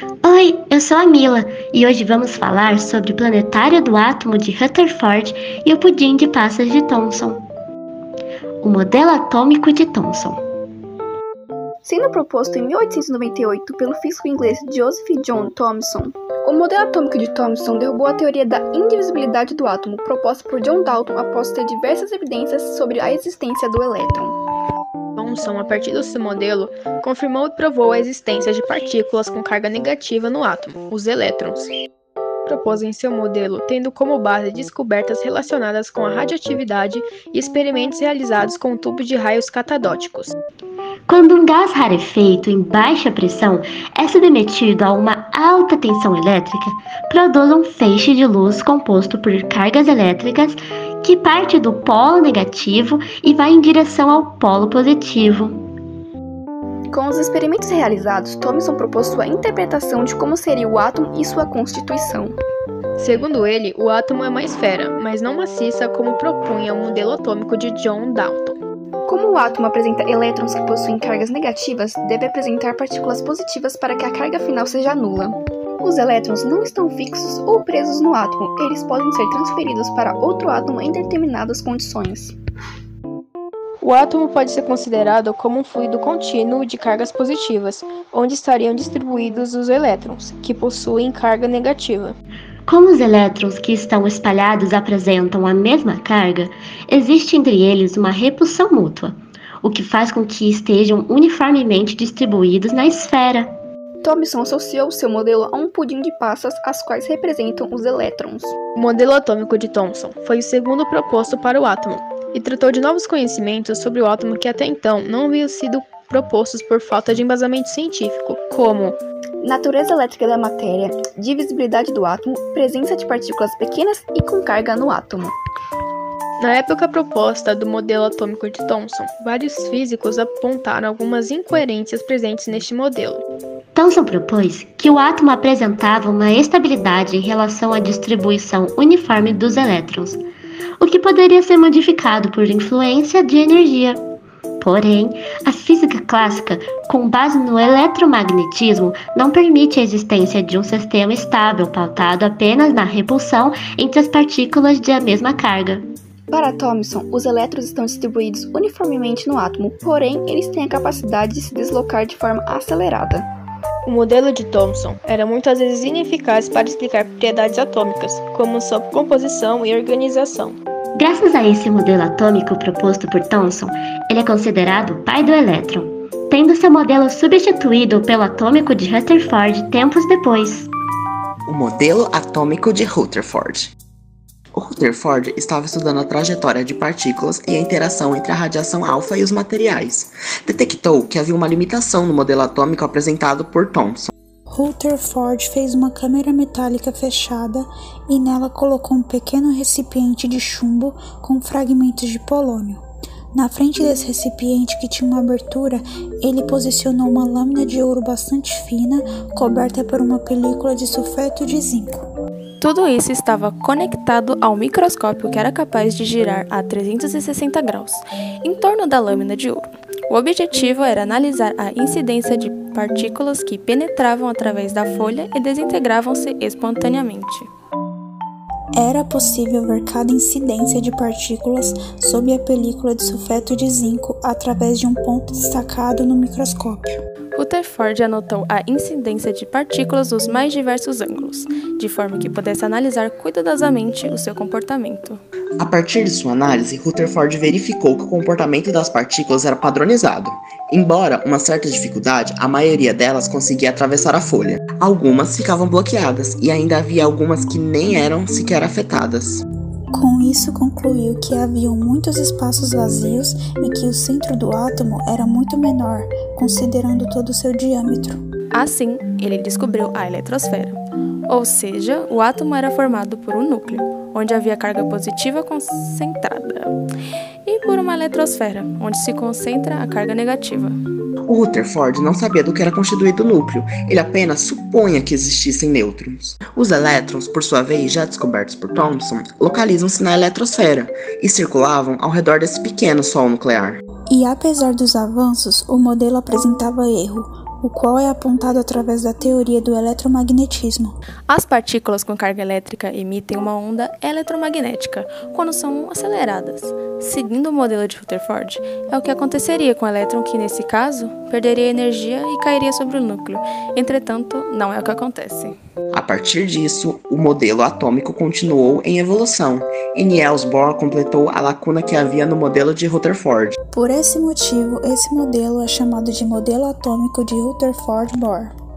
Oi, eu sou a Mila e hoje vamos falar sobre o planetário do átomo de Rutherford e o pudim de passas de Thomson. O modelo atômico de Thomson. Sendo proposto em 1898 pelo físico inglês Joseph John Thomson, o modelo atômico de Thomson derrubou a teoria da indivisibilidade do átomo proposta por John Dalton após ter diversas evidências sobre a existência do elétron. Thomson, a partir do seu modelo, confirmou e provou a existência de partículas com carga negativa no átomo, os elétrons. Propôs em seu modelo, tendo como base descobertas relacionadas com a radioatividade e experimentos realizados com tubos de raios catadóticos. Quando um gás rarefeito em baixa pressão é submetido a uma alta tensão elétrica, produz um feixe de luz composto por cargas elétricas que parte do polo negativo e vai em direção ao polo positivo. Com os experimentos realizados, Thomson propôs sua interpretação de como seria o átomo e sua constituição. Segundo ele, o átomo é uma esfera, mas não maciça como propunha o modelo atômico de John Dalton. Como o átomo apresenta elétrons que possuem cargas negativas, deve apresentar partículas positivas para que a carga final seja nula. Os elétrons não estão fixos ou presos no átomo, eles podem ser transferidos para outro átomo em determinadas condições. O átomo pode ser considerado como um fluido contínuo de cargas positivas, onde estariam distribuídos os elétrons, que possuem carga negativa. Como os elétrons que estão espalhados apresentam a mesma carga, existe entre eles uma repulsão mútua, o que faz com que estejam uniformemente distribuídos na esfera. Thomson associou seu modelo a um pudim de passas, as quais representam os elétrons. O modelo atômico de Thomson foi o segundo proposto para o átomo, e tratou de novos conhecimentos sobre o átomo que até então não haviam sido propostos por falta de embasamento científico, como natureza elétrica da matéria, divisibilidade do átomo, presença de partículas pequenas e com carga no átomo. Na época proposta do modelo atômico de Thomson, vários físicos apontaram algumas incoerências presentes neste modelo. Thomson propôs que o átomo apresentava uma estabilidade em relação à distribuição uniforme dos elétrons, o que poderia ser modificado por influência de energia. Porém, a física clássica, com base no eletromagnetismo, não permite a existência de um sistema estável pautado apenas na repulsão entre as partículas de a mesma carga. Para Thomson, os elétrons estão distribuídos uniformemente no átomo, porém, eles têm a capacidade de se deslocar de forma acelerada. O modelo de Thomson era muitas vezes ineficaz para explicar propriedades atômicas, como sua composição e organização. Graças a esse modelo atômico proposto por Thomson, ele é considerado o pai do elétron, tendo seu modelo substituído pelo atômico de Rutherford tempos depois. O modelo atômico de Rutherford. O Rutherford estava estudando a trajetória de partículas e a interação entre a radiação alfa e os materiais. Detectou que havia uma limitação no modelo atômico apresentado por Thomson. Rutherford fez uma câmara metálica fechada e nela colocou um pequeno recipiente de chumbo com fragmentos de polônio. Na frente desse recipiente, que tinha uma abertura, ele posicionou uma lâmina de ouro bastante fina, coberta por uma película de sulfeto de zinco. Tudo isso estava conectado ao microscópio que era capaz de girar a 360 graus, em torno da lâmina de ouro. O objetivo era analisar a incidência de partículas que penetravam através da folha e desintegravam-se espontaneamente. Era possível ver cada incidência de partículas sob a película de sulfeto de zinco através de um ponto destacado no microscópio. Rutherford anotou a incidência de partículas dos mais diversos ângulos, de forma que pudesse analisar cuidadosamente o seu comportamento. A partir de sua análise, Rutherford verificou que o comportamento das partículas era padronizado. Embora uma certa dificuldade, a maioria delas conseguia atravessar a folha. Algumas ficavam bloqueadas e ainda havia algumas que nem eram sequer afetadas. Com isso, concluiu que haviam muitos espaços vazios e que o centro do átomo era muito menor, considerando todo o seu diâmetro. Assim, ele descobriu a eletrosfera, ou seja, o átomo era formado por um núcleo, onde havia carga positiva concentrada, e por uma eletrosfera, onde se concentra a carga negativa. O Rutherford não sabia do que era constituído o núcleo, ele apenas supunha que existissem nêutrons. Os elétrons, por sua vez, já descobertos por Thomson, localizam-se na eletrosfera e circulavam ao redor desse pequeno sol nuclear. E apesar dos avanços, o modelo apresentava erro. o qual é apontado através da teoria do eletromagnetismo. As partículas com carga elétrica emitem uma onda eletromagnética quando são aceleradas. Seguindo o modelo de Rutherford, é o que aconteceria com o elétron que, nesse caso, perderia energia e cairia sobre o núcleo. Entretanto, não é o que acontece. A partir disso, o modelo atômico continuou em evolução, e Niels Bohr completou a lacuna que havia no modelo de Rutherford. Por esse motivo, esse modelo é chamado de modelo atômico de Rutherford-Bohr.